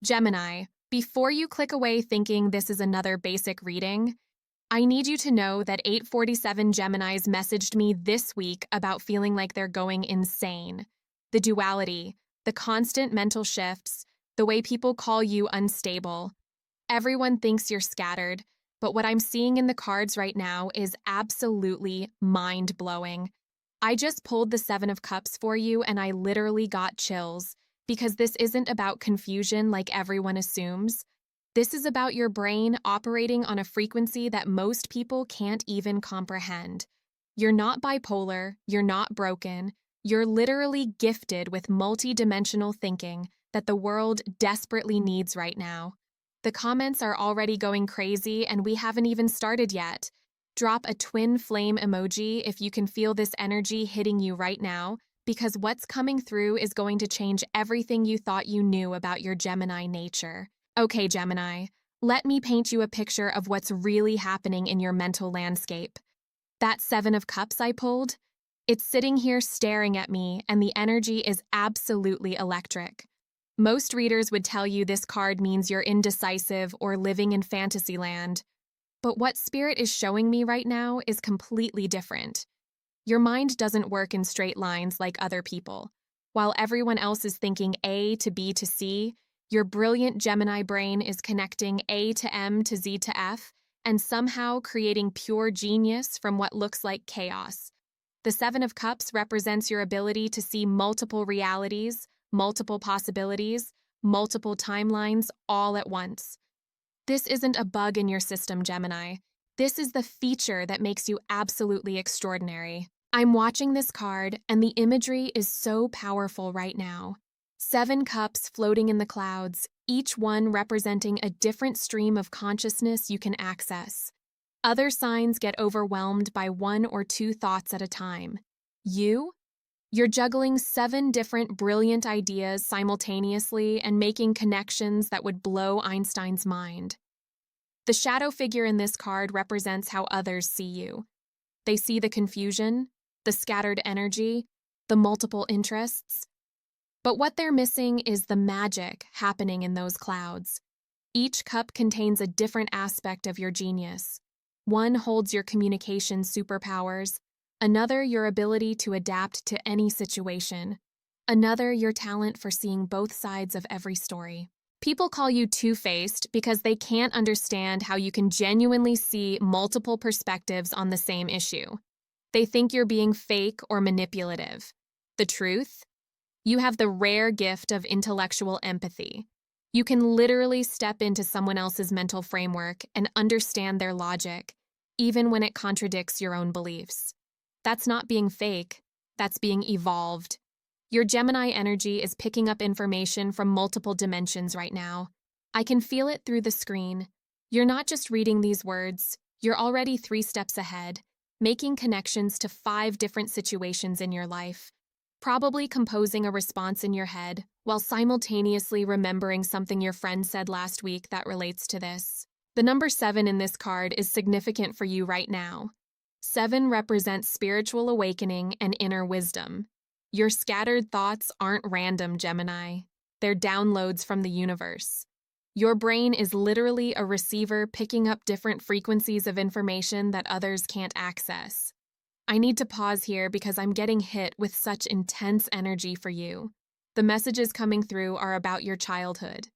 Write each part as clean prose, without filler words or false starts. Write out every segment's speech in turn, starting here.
Gemini, before you click away thinking this is another basic reading, I need you to know that 847 Geminis messaged me this week about feeling like they're going insane. The duality, the constant mental shifts, the way people call you unstable. Everyone thinks you're scattered, but what I'm seeing in the cards right now is absolutely mind-blowing. I just pulled the Seven of Cups for you and I literally got chills, because this isn't about confusion like everyone assumes. This is about your brain operating on a frequency that most people can't even comprehend. You're not bipolar, you're not broken, you're literally gifted with multidimensional thinking that the world desperately needs right now. The comments are already going crazy and we haven't even started yet. Drop a twin flame emoji if you can feel this energy hitting you right now, because what's coming through is going to change everything you thought you knew about your Gemini nature. Okay, Gemini, let me paint you a picture of what's really happening in your mental landscape. That Seven of Cups I pulled, it's sitting here staring at me, and the energy is absolutely electric. Most readers would tell you this card means you're indecisive or living in fantasy land. But what Spirit is showing me right now is completely different. Your mind doesn't work in straight lines like other people. While everyone else is thinking A to B to C, your brilliant Gemini brain is connecting A to M to Z to F and somehow creating pure genius from what looks like chaos. The Seven of Cups represents your ability to see multiple realities, multiple possibilities, multiple timelines all at once. This isn't a bug in your system, Gemini. This is the feature that makes you absolutely extraordinary. I'm watching this card, and the imagery is so powerful right now. Seven cups floating in the clouds, each one representing a different stream of consciousness you can access. Other signs get overwhelmed by one or two thoughts at a time. You're juggling 7 different brilliant ideas simultaneously and making connections that would blow Einstein's mind. The shadow figure in this card represents how others see you. They see the confusion, the scattered energy, the multiple interests. But what they're missing is the magic happening in those clouds. Each cup contains a different aspect of your genius. One holds your communication superpowers, another your ability to adapt to any situation, another your talent for seeing both sides of every story. People call you two-faced because they can't understand how you can genuinely see multiple perspectives on the same issue. They think you're being fake or manipulative. The truth? You have the rare gift of intellectual empathy. You can literally step into someone else's mental framework and understand their logic, even when it contradicts your own beliefs. That's not being fake, that's being evolved. Your Gemini energy is picking up information from multiple dimensions right now. I can feel it through the screen. You're not just reading these words, you're already 3 steps ahead, making connections to 5 different situations in your life, probably composing a response in your head while simultaneously remembering something your friend said last week that relates to this. The number 7 in this card is significant for you right now. 7 represents spiritual awakening and inner wisdom. Your scattered thoughts aren't random, Gemini. They're downloads from the universe. Your brain is literally a receiver picking up different frequencies of information that others can't access. I need to pause here because I'm getting hit with such intense energy for you. The messages coming through are about your childhood.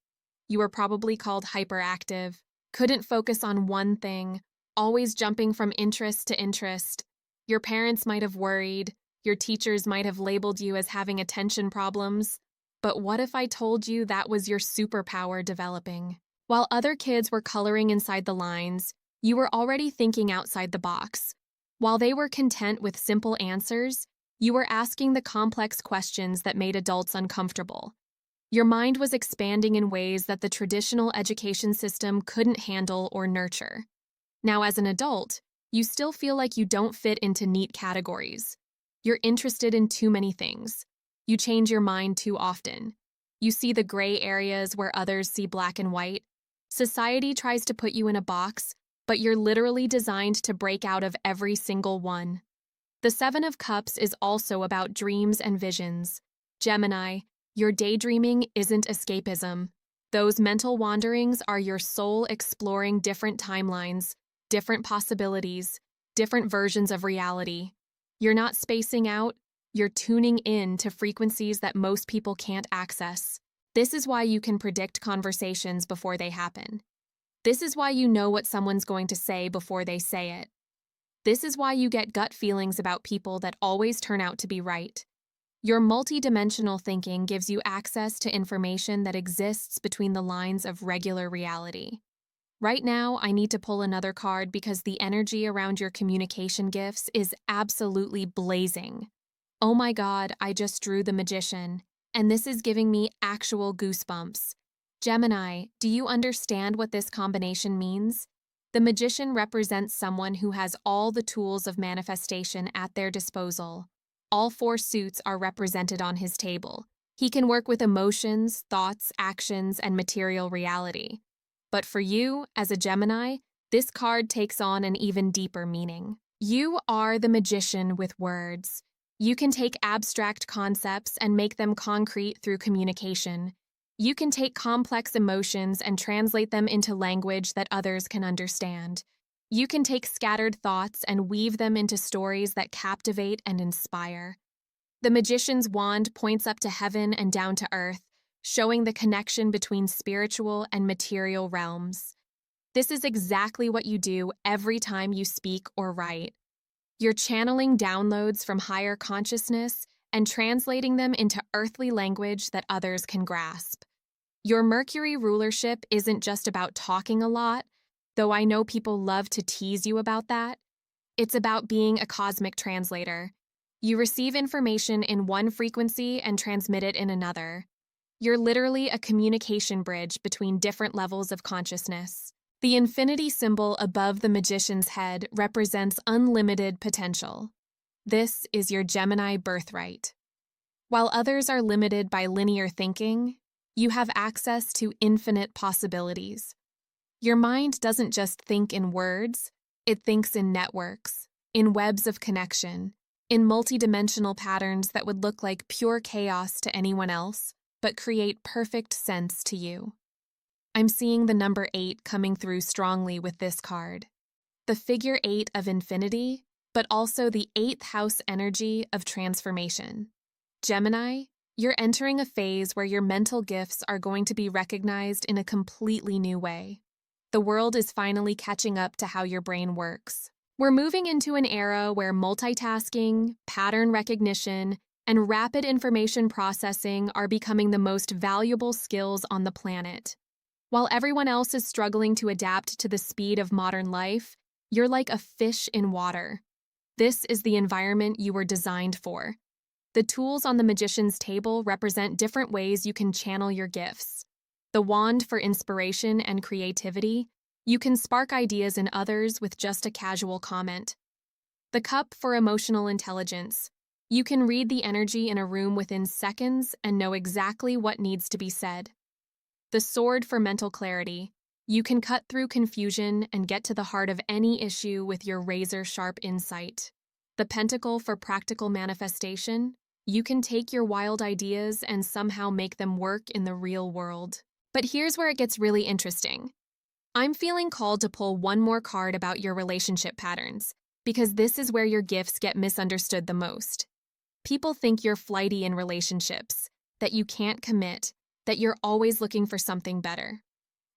You were probably called hyperactive, couldn't focus on one thing, always jumping from interest to interest. Your parents might have worried, your teachers might have labeled you as having attention problems. But what if I told you that was your superpower developing? While other kids were coloring inside the lines, you were already thinking outside the box. While they were content with simple answers, you were asking the complex questions that made adults uncomfortable. Your mind was expanding in ways that the traditional education system couldn't handle or nurture. Now, as an adult, you still feel like you don't fit into neat categories. You're interested in too many things. You change your mind too often. You see the gray areas where others see black and white. Society tries to put you in a box, but you're literally designed to break out of every single one. The Seven of Cups is also about dreams and visions. Gemini, your daydreaming isn't escapism. Those mental wanderings are your soul exploring different timelines, different possibilities, different versions of reality. You're not spacing out, you're tuning in to frequencies that most people can't access. This is why you can predict conversations before they happen. This is why you know what someone's going to say before they say it. This is why you get gut feelings about people that always turn out to be right. Your multidimensional thinking gives you access to information that exists between the lines of regular reality. Right now, I need to pull another card because the energy around your communication gifts is absolutely blazing. Oh my God, I just drew the Magician, and this is giving me actual goosebumps. Gemini, do you understand what this combination means? The Magician represents someone who has all the tools of manifestation at their disposal. All four suits are represented on his table. He can work with emotions, thoughts, actions, and material reality. But for you, as a Gemini, this card takes on an even deeper meaning. You are the magician with words. You can take abstract concepts and make them concrete through communication. You can take complex emotions and translate them into language that others can understand. You can take scattered thoughts and weave them into stories that captivate and inspire. The magician's wand points up to heaven and down to earth, showing the connection between spiritual and material realms. This is exactly what you do every time you speak or write. You're channeling downloads from higher consciousness and translating them into earthly language that others can grasp. Your Mercury rulership isn't just about talking a lot, though I know people love to tease you about that. It's about being a cosmic translator. You receive information in one frequency and transmit it in another. You're literally a communication bridge between different levels of consciousness. The infinity symbol above the magician's head represents unlimited potential. This is your Gemini birthright. While others are limited by linear thinking, you have access to infinite possibilities. Your mind doesn't just think in words, it thinks in networks, in webs of connection, in multidimensional patterns that would look like pure chaos to anyone else, but create perfect sense to you. I'm seeing the number 8 coming through strongly with this card. The figure 8 of infinity, but also the 8th house energy of transformation. Gemini, you're entering a phase where your mental gifts are going to be recognized in a completely new way. The world is finally catching up to how your brain works. We're moving into an era where multitasking, pattern recognition, and rapid information processing are becoming the most valuable skills on the planet. While everyone else is struggling to adapt to the speed of modern life, you're like a fish in water. This is the environment you were designed for. The tools on the magician's table represent different ways you can channel your gifts. The wand for inspiration and creativity, you can spark ideas in others with just a casual comment. The cup for emotional intelligence, you can read the energy in a room within seconds and know exactly what needs to be said. The sword for mental clarity, you can cut through confusion and get to the heart of any issue with your razor-sharp insight. The pentacle for practical manifestation, you can take your wild ideas and somehow make them work in the real world. But here's where it gets really interesting. I'm feeling called to pull one more card about your relationship patterns, because this is where your gifts get misunderstood the most. People think you're flighty in relationships, that you can't commit, that you're always looking for something better.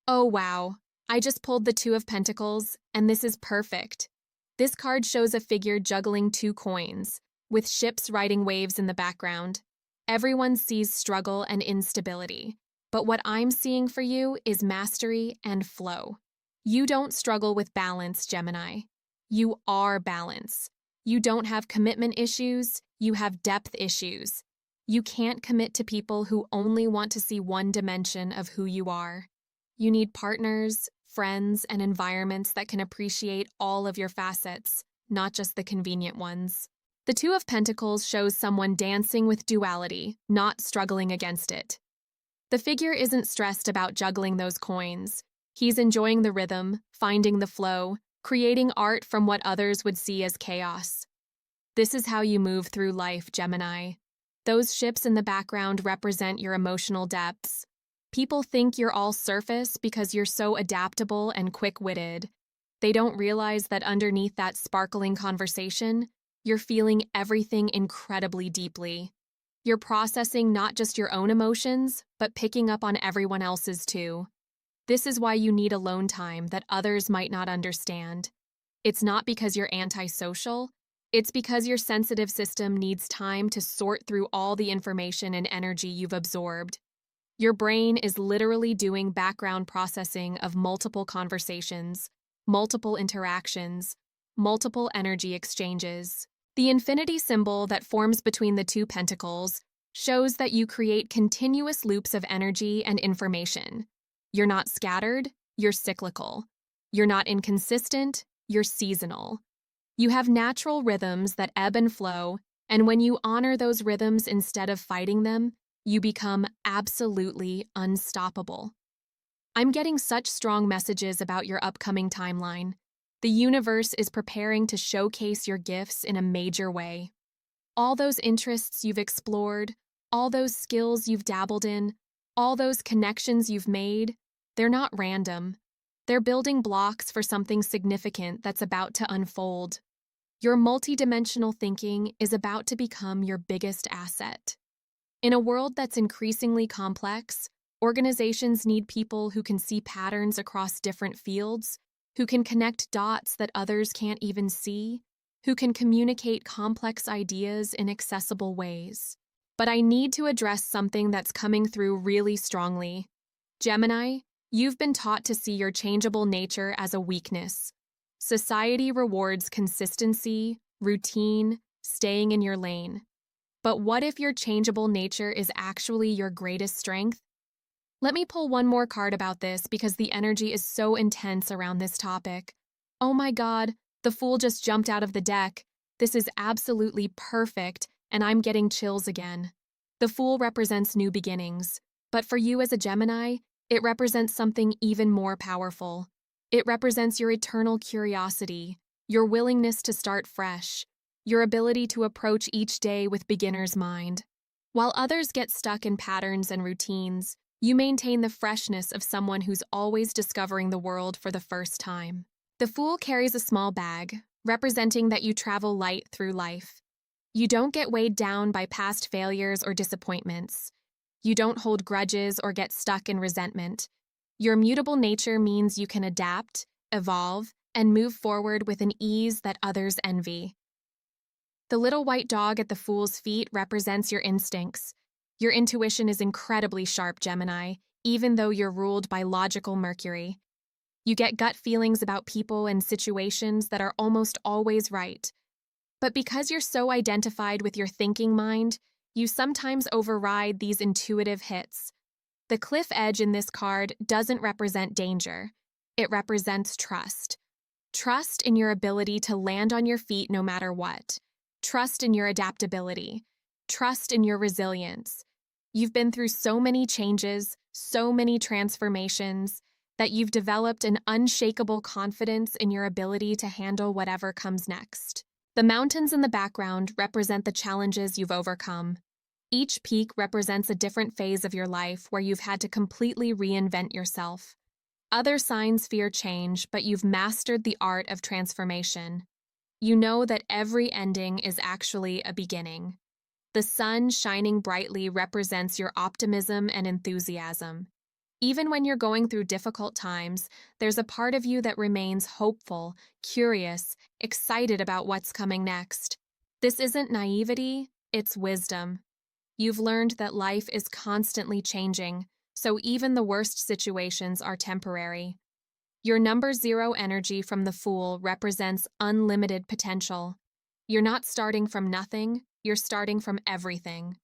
Oh wow, I just pulled the 2 of Pentacles, and this is perfect. This card shows a figure juggling 2 coins, with ships riding waves in the background. Everyone sees struggle and instability, but what I'm seeing for you is mastery and flow. You don't struggle with balance, Gemini. You are balance. You don't have commitment issues, you have depth issues. You can't commit to people who only want to see one dimension of who you are. You need partners, friends, and environments that can appreciate all of your facets, not just the convenient ones. The 2 of Pentacles shows someone dancing with duality, not struggling against it. The figure isn't stressed about juggling those coins. He's enjoying the rhythm, finding the flow, creating art from what others would see as chaos. This is how you move through life, Gemini. Those ships in the background represent your emotional depths. People think you're all surface because you're so adaptable and quick-witted. They don't realize that underneath that sparkling conversation, you're feeling everything incredibly deeply. You're processing not just your own emotions, but picking up on everyone else's too. This is why you need alone time that others might not understand. It's not because you're antisocial, it's because your sensitive system needs time to sort through all the information and energy you've absorbed. Your brain is literally doing background processing of multiple conversations, multiple interactions, multiple energy exchanges. The infinity symbol that forms between the two pentacles shows that you create continuous loops of energy and information. You're not scattered, you're cyclical. You're not inconsistent, you're seasonal. You have natural rhythms that ebb and flow, and when you honor those rhythms instead of fighting them, you become absolutely unstoppable. I'm getting such strong messages about your upcoming timeline. The universe is preparing to showcase your gifts in a major way. All those interests you've explored, all those skills you've dabbled in, all those connections you've made, they're not random. They're building blocks for something significant that's about to unfold. Your multidimensional thinking is about to become your biggest asset. In a world that's increasingly complex, organizations need people who can see patterns across different fields, who can connect dots that others can't even see, who can communicate complex ideas in accessible ways. But I need to address something that's coming through really strongly. Gemini, you've been taught to see your changeable nature as a weakness. Society rewards consistency, routine, staying in your lane. But what if your changeable nature is actually your greatest strength? Let me pull one more card about this because the energy is so intense around this topic. Oh my God, the Fool just jumped out of the deck. This is absolutely perfect, and I'm getting chills again. The Fool represents new beginnings, but for you as a Gemini, it represents something even more powerful. It represents your eternal curiosity, your willingness to start fresh, your ability to approach each day with beginner's mind. While others get stuck in patterns and routines, you maintain the freshness of someone who's always discovering the world for the first time. The Fool carries a small bag, representing that you travel light through life. You don't get weighed down by past failures or disappointments. You don't hold grudges or get stuck in resentment. Your mutable nature means you can adapt, evolve, and move forward with an ease that others envy. The little white dog at the Fool's feet represents your instincts. Your intuition is incredibly sharp, Gemini, even though you're ruled by logical Mercury. You get gut feelings about people and situations that are almost always right. But because you're so identified with your thinking mind, you sometimes override these intuitive hits. The cliff edge in this card doesn't represent danger. It represents trust. Trust in your ability to land on your feet no matter what. Trust in your adaptability. Trust in your resilience. You've been through so many changes, so many transformations, that you've developed an unshakable confidence in your ability to handle whatever comes next. The mountains in the background represent the challenges you've overcome. Each peak represents a different phase of your life where you've had to completely reinvent yourself. Other signs fear change, but you've mastered the art of transformation. You know that every ending is actually a beginning. The sun shining brightly represents your optimism and enthusiasm. Even when you're going through difficult times, there's a part of you that remains hopeful, curious, excited about what's coming next. This isn't naivety, it's wisdom. You've learned that life is constantly changing, so even the worst situations are temporary. Your number 0 energy from the Fool represents unlimited potential. You're not starting from nothing, you're starting from everything.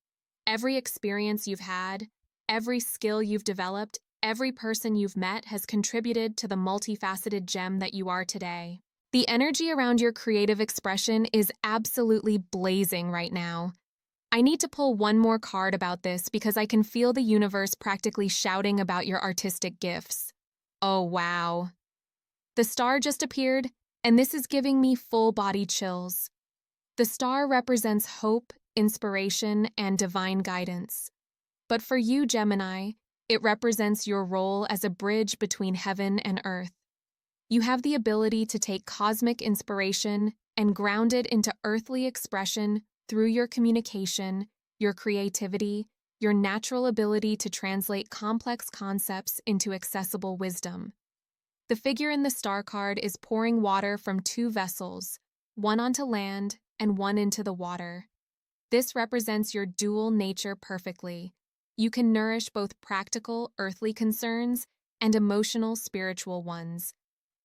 Every experience you've had, every skill you've developed, every person you've met has contributed to the multifaceted gem that you are today. The energy around your creative expression is absolutely blazing right now. I need to pull one more card about this because I can feel the universe practically shouting about your artistic gifts. Oh, wow. The star just appeared, and this is giving me full-body chills. The star represents hope, inspiration, and divine guidance. But for you, Gemini, It represents your role as a bridge between heaven and earth. You have the ability to take cosmic inspiration and ground it into earthly expression through your communication, your creativity, your natural ability to translate complex concepts into accessible wisdom. The figure in the star card is pouring water from two vessels, one onto land and one into the water. This represents your dual nature perfectly. You can nourish both practical, earthly concerns and emotional, spiritual ones.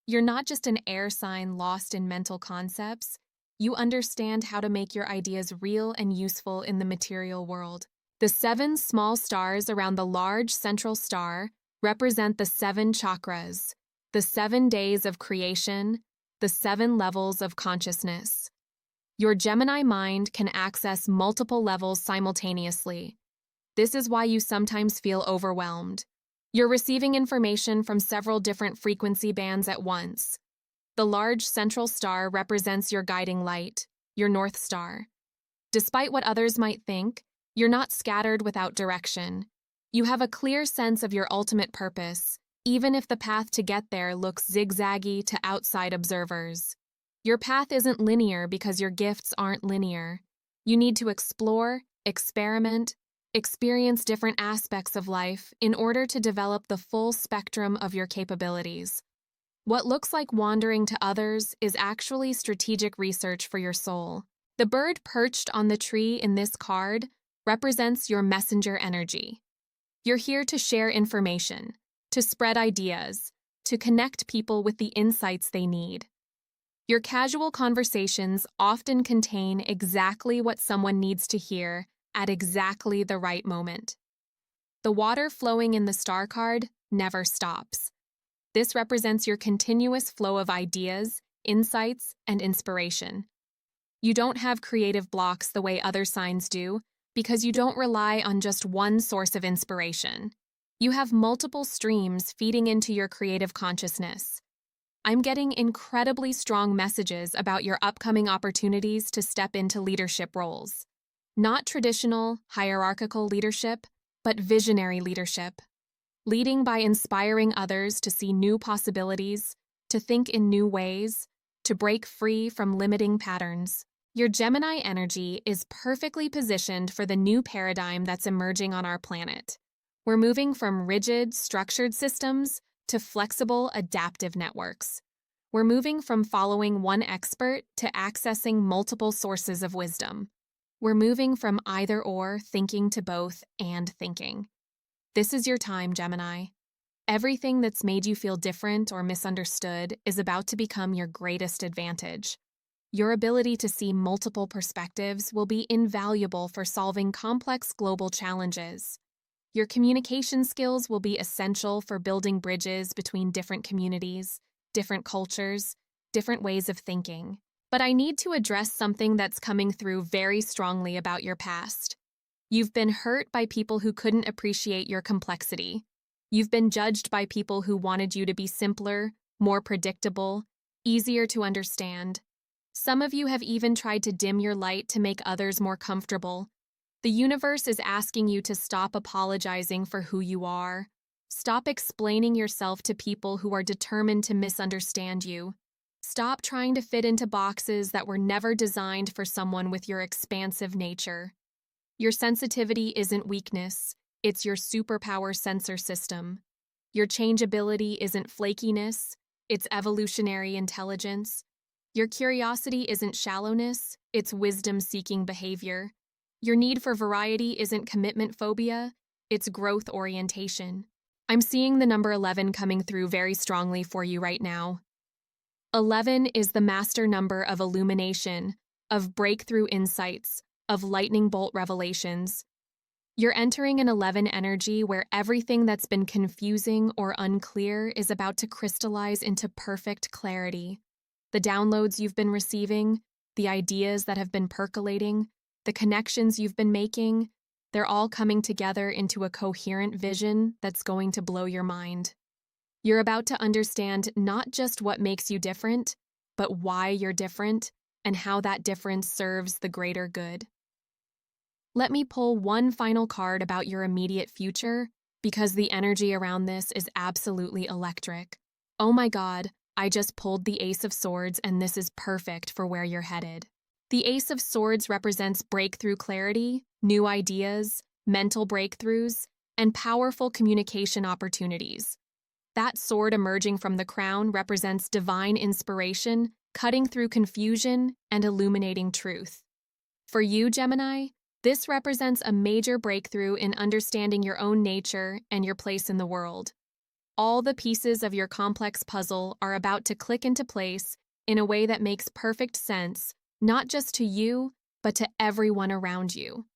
You're not just an air sign lost in mental concepts. You understand how to make your ideas real and useful in the material world. The 7 small stars around the large central star represent the 7 chakras, the 7 days of creation, the 7 levels of consciousness. Your Gemini mind can access multiple levels simultaneously. This is why you sometimes feel overwhelmed. You're receiving information from several different frequency bands at once. The large central star represents your guiding light, your North Star. Despite what others might think, you're not scattered without direction. You have a clear sense of your ultimate purpose, even if the path to get there looks zigzaggy to outside observers. Your path isn't linear because your gifts aren't linear. You need to explore, experiment, experience different aspects of life in order to develop the full spectrum of your capabilities. What looks like wandering to others is actually strategic research for your soul. The bird perched on the tree in this card represents your messenger energy. You're here to share information, to spread ideas, to connect people with the insights they need. Your casual conversations often contain exactly what someone needs to hear at exactly the right moment. The water flowing in the star card never stops. This represents your continuous flow of ideas, insights, and inspiration. You don't have creative blocks the way other signs do because you don't rely on just one source of inspiration. You have multiple streams feeding into your creative consciousness. I'm getting incredibly strong messages about your upcoming opportunities to step into leadership roles. Not traditional, hierarchical leadership, but visionary leadership. Leading by inspiring others to see new possibilities, to think in new ways, to break free from limiting patterns. Your Gemini energy is perfectly positioned for the new paradigm that's emerging on our planet. We're moving from rigid, structured systems to flexible, adaptive networks. We're moving from following one expert to accessing multiple sources of wisdom. We're moving from either-or thinking to both and thinking. This is your time, Gemini. Everything that's made you feel different or misunderstood is about to become your greatest advantage. Your ability to see multiple perspectives will be invaluable for solving complex global challenges. Your communication skills will be essential for building bridges between different communities, different cultures, different ways of thinking. But I need to address something that's coming through very strongly about your past. You've been hurt by people who couldn't appreciate your complexity. You've been judged by people who wanted you to be simpler, more predictable, easier to understand. Some of you have even tried to dim your light to make others more comfortable. The universe is asking you to stop apologizing for who you are. Stop explaining yourself to people who are determined to misunderstand you. Stop trying to fit into boxes that were never designed for someone with your expansive nature. Your sensitivity isn't weakness, it's your superpower sensor system. Your changeability isn't flakiness, it's evolutionary intelligence. Your curiosity isn't shallowness, it's wisdom-seeking behavior. Your need for variety isn't commitment phobia, it's growth orientation. I'm seeing the number 11 coming through very strongly for you right now. 11 is the master number of illumination, of breakthrough insights, of lightning bolt revelations. You're entering an 11 energy where everything that's been confusing or unclear is about to crystallize into perfect clarity. The downloads you've been receiving, the ideas that have been percolating, the connections you've been making, they're all coming together into a coherent vision that's going to blow your mind. You're about to understand not just what makes you different, but why you're different and how that difference serves the greater good. Let me pull one final card about your immediate future, because the energy around this is absolutely electric. Oh my God, I just pulled the Ace of Swords and this is perfect for where you're headed. The Ace of Swords represents breakthrough clarity, new ideas, mental breakthroughs, and powerful communication opportunities. That sword emerging from the crown represents divine inspiration, cutting through confusion and illuminating truth. For you, Gemini, this represents a major breakthrough in understanding your own nature and your place in the world. All the pieces of your complex puzzle are about to click into place in a way that makes perfect sense, not just to you, but to everyone around you.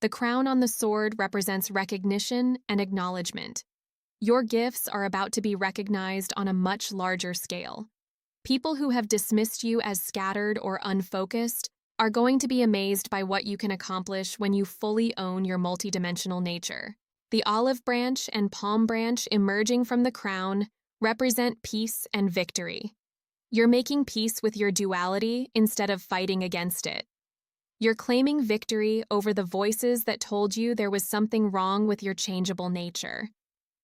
The crown on the sword represents recognition and acknowledgement. Your gifts are about to be recognized on a much larger scale. People who have dismissed you as scattered or unfocused are going to be amazed by what you can accomplish when you fully own your multidimensional nature. The olive branch and palm branch emerging from the crown represent peace and victory. You're making peace with your duality instead of fighting against it. You're claiming victory over the voices that told you there was something wrong with your changeable nature.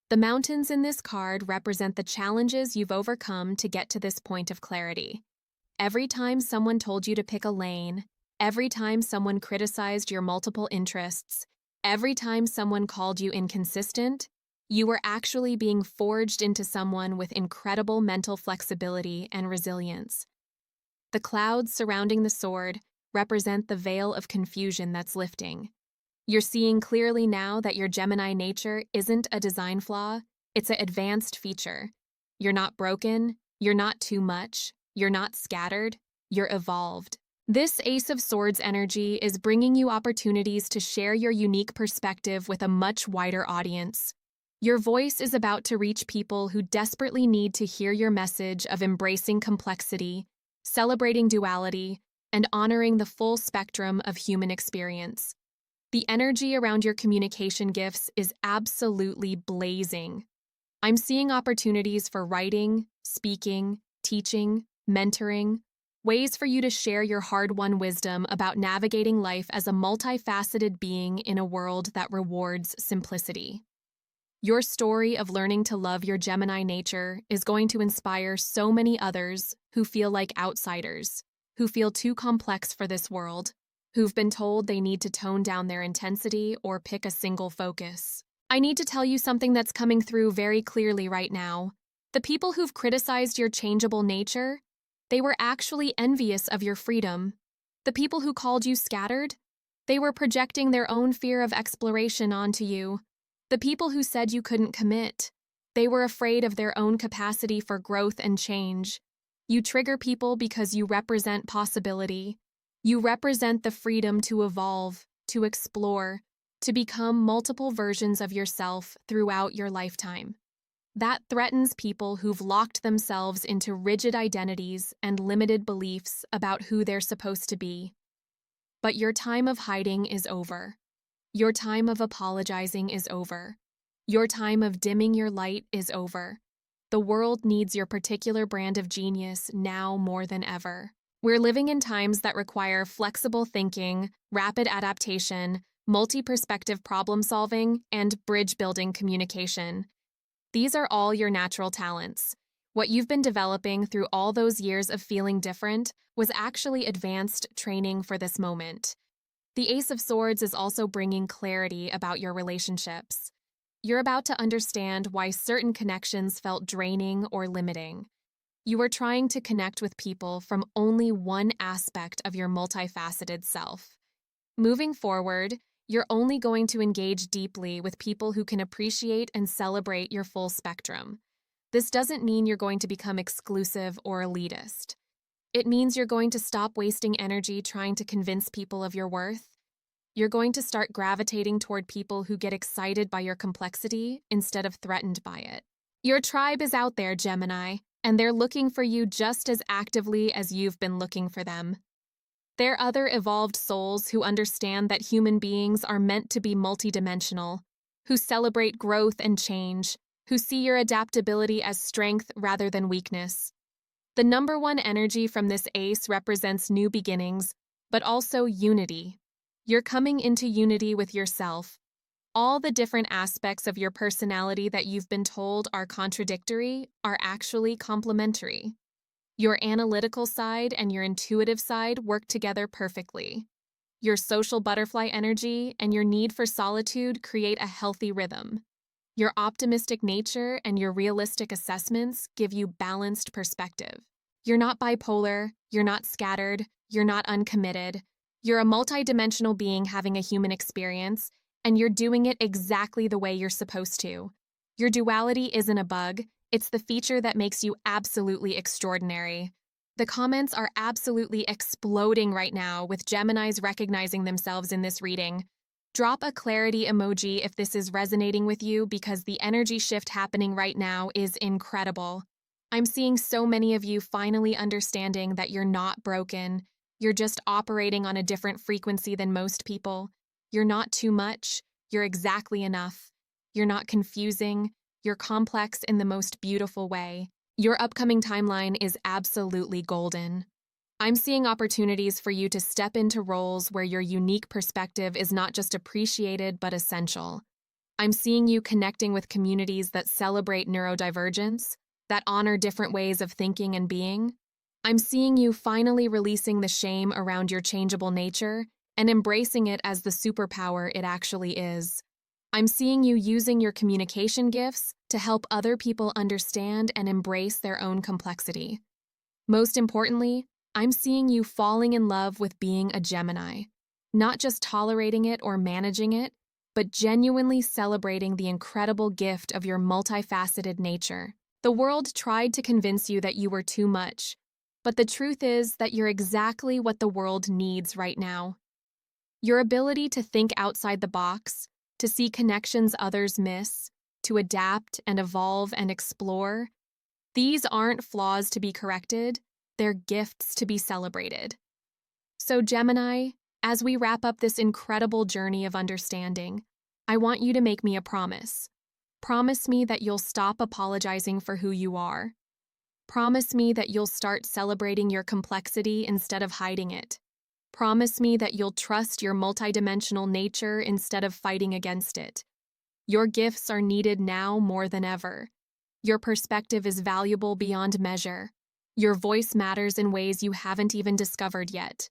The mountains in this card represent the challenges you've overcome to get to this point of clarity. Every time someone told you to pick a lane, every time someone criticized your multiple interests, every time someone called you inconsistent, you were actually being forged into someone with incredible mental flexibility and resilience. The clouds surrounding the sword represent the veil of confusion that's lifting. You're seeing clearly now that your Gemini nature isn't a design flaw, it's an advanced feature. You're not broken, you're not too much, you're not scattered, you're evolved. This Ace of Swords energy is bringing you opportunities to share your unique perspective with a much wider audience. Your voice is about to reach people who desperately need to hear your message of embracing complexity, celebrating duality, and honoring the full spectrum of human experience. The energy around your communication gifts is absolutely blazing. I'm seeing opportunities for writing, speaking, teaching, mentoring, ways for you to share your hard-won wisdom about navigating life as a multifaceted being in a world that rewards simplicity. Your story of learning to love your Gemini nature is going to inspire so many others who feel like outsiders, who feel too complex for this world, who've been told they need to tone down their intensity or pick a single focus. I need to tell you something that's coming through very clearly right now. The people who've criticized your changeable nature, they were actually envious of your freedom. The people who called you scattered, they were projecting their own fear of exploration onto you. The people who said you couldn't commit, they were afraid of their own capacity for growth and change. You trigger people because you represent possibility. You represent the freedom to evolve, to explore, to become multiple versions of yourself throughout your lifetime. That threatens people who've locked themselves into rigid identities and limited beliefs about who they're supposed to be. But your time of hiding is over. Your time of apologizing is over. Your time of dimming your light is over. The world needs your particular brand of genius now more than ever. We're living in times that require flexible thinking, rapid adaptation, multi-perspective problem-solving, and bridge-building communication. These are all your natural talents. What you've been developing through all those years of feeling different was actually advanced training for this moment. The Ace of Swords is also bringing clarity about your relationships. You're about to understand why certain connections felt draining or limiting. You are trying to connect with people from only one aspect of your multifaceted self. Moving forward, you're only going to engage deeply with people who can appreciate and celebrate your full spectrum. This doesn't mean you're going to become exclusive or elitist. It means you're going to stop wasting energy trying to convince people of your worth. You're going to start gravitating toward people who get excited by your complexity instead of threatened by it. Your tribe is out there, Gemini, and they're looking for you just as actively as you've been looking for them. They're other evolved souls who understand that human beings are meant to be multidimensional, who celebrate growth and change, who see your adaptability as strength rather than weakness. The number one energy from this ace represents new beginnings, but also unity. You're coming into unity with yourself. All the different aspects of your personality that you've been told are contradictory are actually complementary. Your analytical side and your intuitive side work together perfectly. Your social butterfly energy and your need for solitude create a healthy rhythm. Your optimistic nature and your realistic assessments give you balanced perspective. You're not bipolar, you're not scattered, you're not uncommitted. You're a multidimensional being having a human experience, and you're doing it exactly the way you're supposed to. Your duality isn't a bug, it's the feature that makes you absolutely extraordinary. The comments are absolutely exploding right now with Geminis recognizing themselves in this reading. Drop a clarity emoji if this is resonating with you because the energy shift happening right now is incredible. I'm seeing so many of you finally understanding that you're not broken. You're just operating on a different frequency than most people. You're not too much. You're exactly enough. You're not confusing. You're complex in the most beautiful way. Your upcoming timeline is absolutely golden. I'm seeing opportunities for you to step into roles where your unique perspective is not just appreciated but essential. I'm seeing you connecting with communities that celebrate neurodivergence, that honor different ways of thinking and being. I'm seeing you finally releasing the shame around your changeable nature and embracing it as the superpower it actually is. I'm seeing you using your communication gifts to help other people understand and embrace their own complexity. Most importantly, I'm seeing you falling in love with being a Gemini, not just tolerating it or managing it, but genuinely celebrating the incredible gift of your multifaceted nature. The world tried to convince you that you were too much, but the truth is that you're exactly what the world needs right now. Your ability to think outside the box, to see connections others miss, to adapt and evolve and explore, these aren't flaws to be corrected, they're gifts to be celebrated. So, Gemini, as we wrap up this incredible journey of understanding, I want you to make me a promise. Promise me that you'll stop apologizing for who you are. Promise me that you'll start celebrating your complexity instead of hiding it. Promise me that you'll trust your multidimensional nature instead of fighting against it. Your gifts are needed now more than ever. Your perspective is valuable beyond measure. Your voice matters in ways you haven't even discovered yet.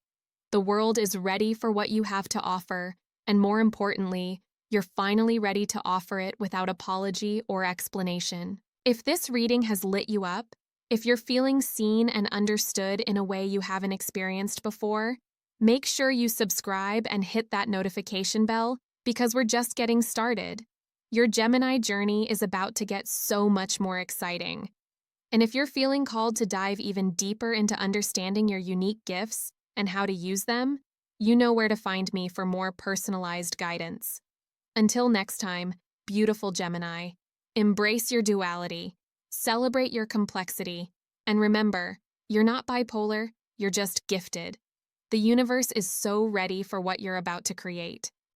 The world is ready for what you have to offer, and more importantly, you're finally ready to offer it without apology or explanation. If this reading has lit you up, if you're feeling seen and understood in a way you haven't experienced before, make sure you subscribe and hit that notification bell because we're just getting started. Your Gemini journey is about to get so much more exciting. And if you're feeling called to dive even deeper into understanding your unique gifts and how to use them, you know where to find me for more personalized guidance. Until next time, beautiful Gemini, embrace your duality, celebrate your complexity, and remember, you're not bipolar, you're just gifted. The universe is so ready for what you're about to create.